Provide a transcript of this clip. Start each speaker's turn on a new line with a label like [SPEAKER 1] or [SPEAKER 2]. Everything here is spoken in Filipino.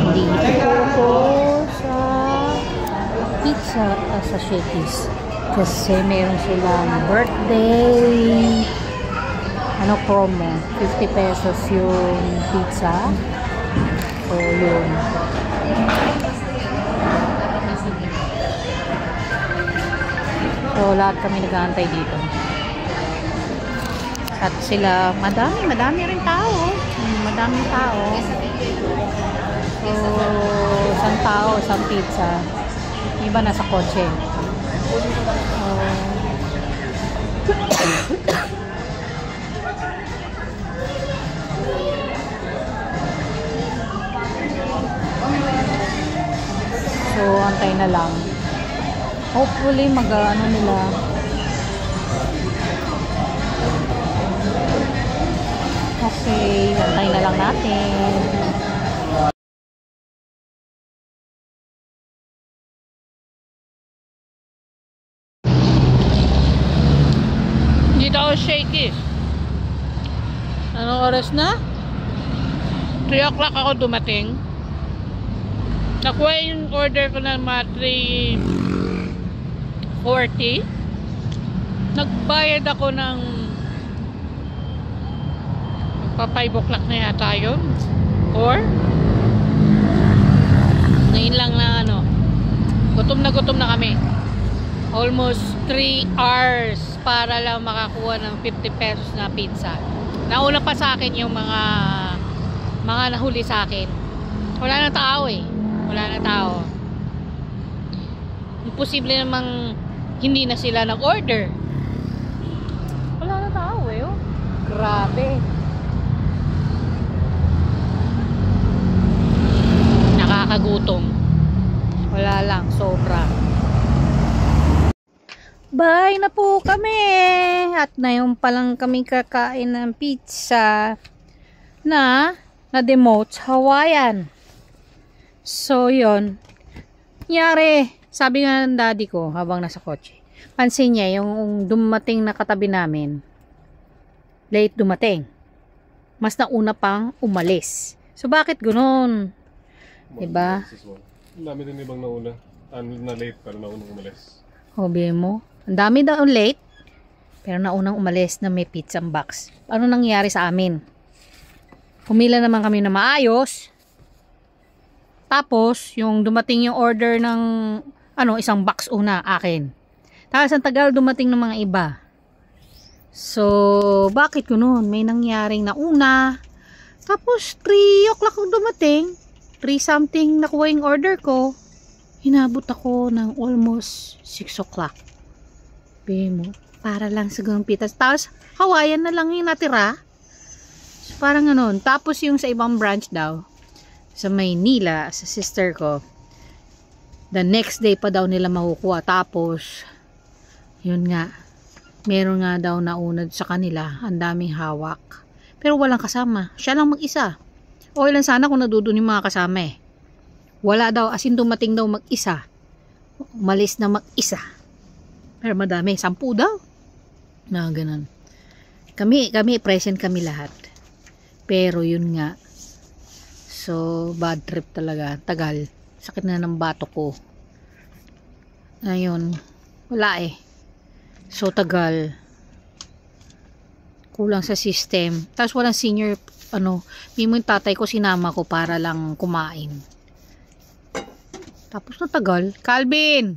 [SPEAKER 1] Nandito po ako sa pizza sa Shakey's. Kasi meron silang birthday promo. 50 pesos yung pizza. So, yun. So, lahat kami nag-aantay dito. At sila, madami rin tao. Madaming tao. So, isang tao, isang pizza. Iba nasa kotse. So, antay na lang. Hopefully, mag-ano nila. Okay, antay na lang natin. Dito ako Shakey's. Anong oras na? 3 o'clock ako dumating. Nakuha yung order ko na mga 3:40. Nagbayad ako ng pa 5 o'clock na yata yun. Or ngayon lang na gutom na kami. Almost 3 hours para lang makakuha ng 50 pesos na pizza. Nauna pa sa akin yung mga nahuli sa akin. Wala na tao eh. Wala na tao. Imposible namang hindi na sila nag-order. Wala na tao eh. Oh. Grabe. Nakakagutom. Wala lang. Sobra. Bye na po kami. At ngayon pa lang kami kakain ng pizza na demote Hawaiian. So, yun. Nyari, sabi nga ng daddy ko habang nasa kotse. Pansin niya yung dumating na katabi namin. Late dumating. Mas nauna pang umalis. So, bakit ganoon? Diba?
[SPEAKER 2] Ang dami din ibang nauna. Na late pero naunang umalis.
[SPEAKER 1] Hobi mo? Ang dami daw late. Pero naunang umalis na may pizza box. Ano nangyari sa amin? Pumila naman kami na maayos. Tapos, yung dumating yung order ng isang box una akin. Tapos, ang tagal dumating ng mga iba. So, bakit ganoon? May nangyaring nauna. Tapos, 3 o'clock dumating. 3 something nakuha yung order ko. Hinabot ako ng almost 6 o'clock. Bemo, para lang sa ganung pizza. Tapos, Hawaiian na lang yung natira. So, parang ganoon. Tapos, yung sa ibang branch daw, sa Maynila, sa sister ko, the next day pa daw nila makukuha. Tapos, yun nga, meron nga daw naunad sa kanila, ang daming hawak. Pero walang kasama, siya lang mag-isa. Okay lang sana kung nadudun yung mga kasama eh. Wala daw, as in dumating daw mag-isa. Umalis na mag-isa. Pero madami, 10 daw. Na ganun. Kami, present kami lahat. Pero yun nga, so, bad trip talaga. Tagal. Sakit na ng bato ko. Ayun. Wala eh. So, tagal. Kulang sa system. Tapos, walang senior, mimo yung tatay ko, sinama ko para lang kumain. Tapos, natagal. Calvin!